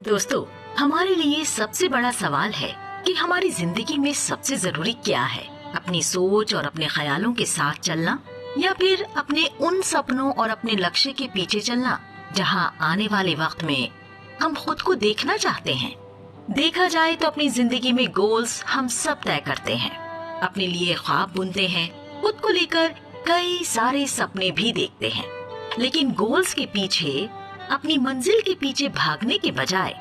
दोस्तों, हमारे लिए सबसे बड़ा सवाल है कि हमारी जिंदगी में सबसे जरूरी क्या है। अपनी सोच और अपने ख्यालों के साथ चलना या फिर अपने उन सपनों और अपने लक्ष्य के पीछे चलना जहां आने वाले वक्त में हम खुद को देखना चाहते हैं। देखा जाए तो अपनी जिंदगी में गोल्स हम सब तय करते हैं, अपने लिए ख्वाब बुनते हैं, खुद को लेकर कई सारे सपने भी देखते हैं। लेकिन गोल्स के पीछे, अपनी मंजिल के पीछे भागने के बजाय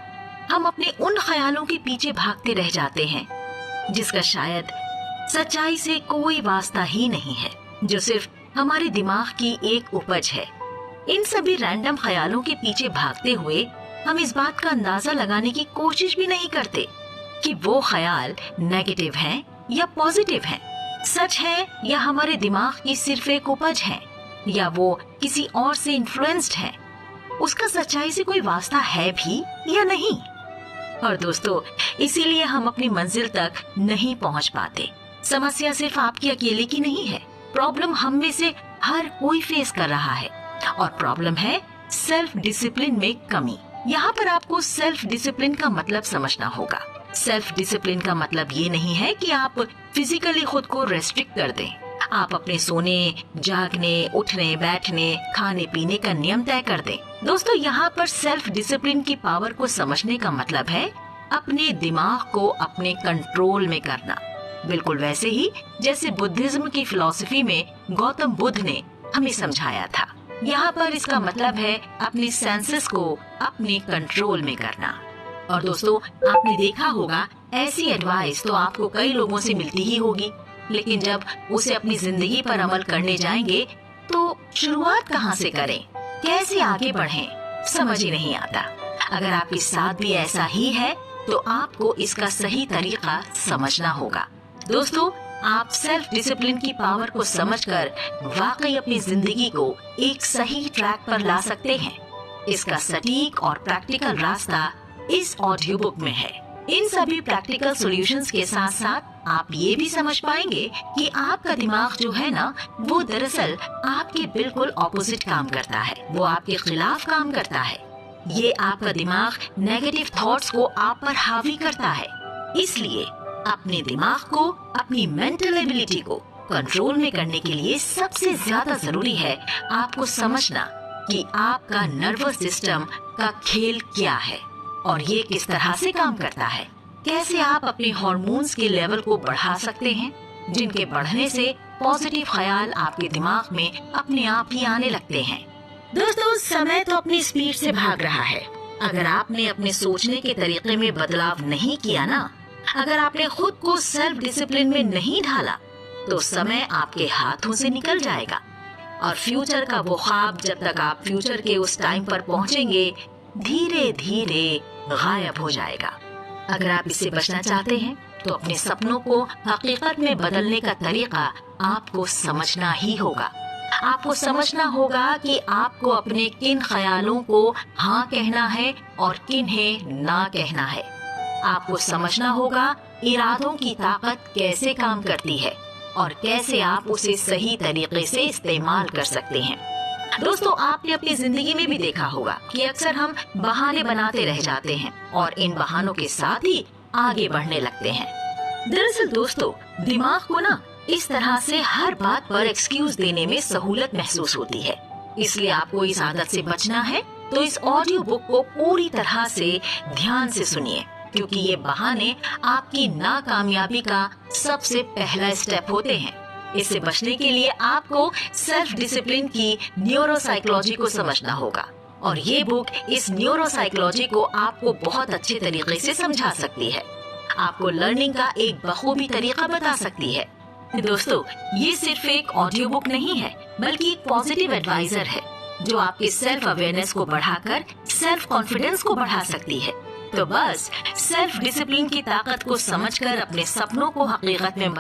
हम अपने उन ख्यालों के पीछे भागते रह जाते हैं जिसका शायद सच्चाई से कोई वास्ता ही नहीं है, जो सिर्फ हमारे दिमाग की एक उपज है। इन सभी रैंडम ख्यालों के पीछे भागते हुए हम इस बात का अंदाजा लगाने की कोशिश भी नहीं करते कि वो ख्याल नेगेटिव हैं या पॉजिटिव हैं, सच है या हमारे दिमाग की सिर्फ एक उपज है, या वो किसी और से इन्फ्लुएंस्ड है। उसका सच्चाई से कोई वास्ता है भी या नहीं। और दोस्तों, इसीलिए हम अपनी मंजिल तक नहीं पहुंच पाते। समस्या सिर्फ आपकी अकेले की नहीं है, प्रॉब्लम हम में से हर कोई फेस कर रहा है। और प्रॉब्लम है सेल्फ डिसिप्लिन में कमी। यहाँ पर आपको सेल्फ डिसिप्लिन का मतलब समझना होगा। सेल्फ डिसिप्लिन का मतलब ये नहीं है कि आप फिजिकली खुद को रेस्ट्रिक्ट कर दें। आप अपने सोने, जागने, उठने, बैठने, खाने पीने का नियम तय कर दें। दोस्तों, यहाँ पर सेल्फ डिसिप्लिन की पावर को समझने का मतलब है अपने दिमाग को अपने कंट्रोल में करना। बिल्कुल वैसे ही जैसे बुद्धिज्म की फिलॉसफी में गौतम बुद्ध ने हमें समझाया था। यहाँ पर इसका मतलब है अपने सेंसेस को अपने कंट्रोल में करना। और दोस्तों, आपने देखा होगा ऐसी एडवाइस तो आपको कई लोगों से मिलती ही होगी, लेकिन जब उसे अपनी जिंदगी पर अमल करने जाएंगे तो शुरुआत कहाँ से करें, कैसे आगे बढ़ें, समझ ही नहीं आता। अगर आपके साथ भी ऐसा ही है तो आपको इसका सही तरीका समझना होगा। दोस्तों, आप सेल्फ डिसिप्लिन की पावर को समझकर वाकई अपनी जिंदगी को एक सही ट्रैक पर ला सकते हैं। इसका सटीक और प्रैक्टिकल रास्ता इस ऑडियो बुक में है। इन सभी प्रैक्टिकल सॉल्यूशंस के साथ साथ आप ये भी समझ पाएंगे कि आपका दिमाग जो है ना, वो दरअसल आपके बिल्कुल ऑपोजिट काम करता है। वो आपके खिलाफ काम करता है। ये आपका दिमाग नेगेटिव थॉट्स को आप पर हावी करता है। इसलिए अपने दिमाग को, अपनी मेंटल एबिलिटी को कंट्रोल में करने के लिए सबसे ज्यादा जरूरी है आपको समझना कि आपका नर्वस सिस्टम का खेल क्या है और ये किस तरह से काम करता है। कैसे आप अपने हार्मोन्स के लेवल को बढ़ा सकते हैं, जिनके बढ़ने से पॉजिटिव ख्याल आपके दिमाग में अपने आप ही आने लगते हैं। दोस्तों, समय तो अपनी स्पीड से भाग रहा है। अगर आपने अपने सोचने के तरीके में बदलाव नहीं किया ना, अगर आपने खुद को सेल्फ डिसिप्लिन में नहीं ढाला, तो समय आपके हाथों से निकल जाएगा और फ्यूचर का वो ख्वाब, जब तक आप फ्यूचर के उस टाइम पर पहुंचेंगे, धीरे धीरे गायब हो जाएगा। अगर आप इससे बचना चाहते हैं तो अपने सपनों को हकीकत में बदलने का तरीका आपको समझना ही होगा। आपको समझना होगा कि आपको अपने किन ख्यालों को हाँ कहना है और किन्हें ना कहना है। आपको समझना होगा इरादों की ताकत कैसे काम करती है और कैसे आप उसे सही तरीके से इस्तेमाल कर सकते हैं। दोस्तों, आपने अपनी जिंदगी में भी देखा होगा कि अक्सर हम बहाने बनाते रह जाते हैं और इन बहानों के साथ ही आगे बढ़ने लगते हैं। दरअसल दोस्तों, दिमाग को ना इस तरह से हर बात पर एक्सक्यूज देने में सहूलत महसूस होती है। इसलिए आपको इस आदत से बचना है तो इस ऑडियो बुक को पूरी तरह से ध्यान से सुनिए, क्योंकि ये बहाने आपकी नाकामयाबी का सबसे पहला स्टेप होते हैं। इससे बचने के लिए आपको सेल्फ डिसिप्लिन की न्यूरोसाइकोलॉजी को समझना होगा और ये बुक इस न्यूरोसाइकोलॉजी को आपको बहुत अच्छे तरीके से समझा सकती है। आपको लर्निंग का एक बखूबी तरीका बता सकती है। दोस्तों, ये सिर्फ एक ऑडियो बुक नहीं है, बल्कि एक पॉजिटिव एडवाइजर है जो आपके सेल्फ अवेयरनेस को बढ़ाकर सेल्फ कॉन्फिडेंस को बढ़ा सकती है। तो बस सेल्फ डिसिप्लिन की ताकत को समझकर अपने सपनों को हकीकत में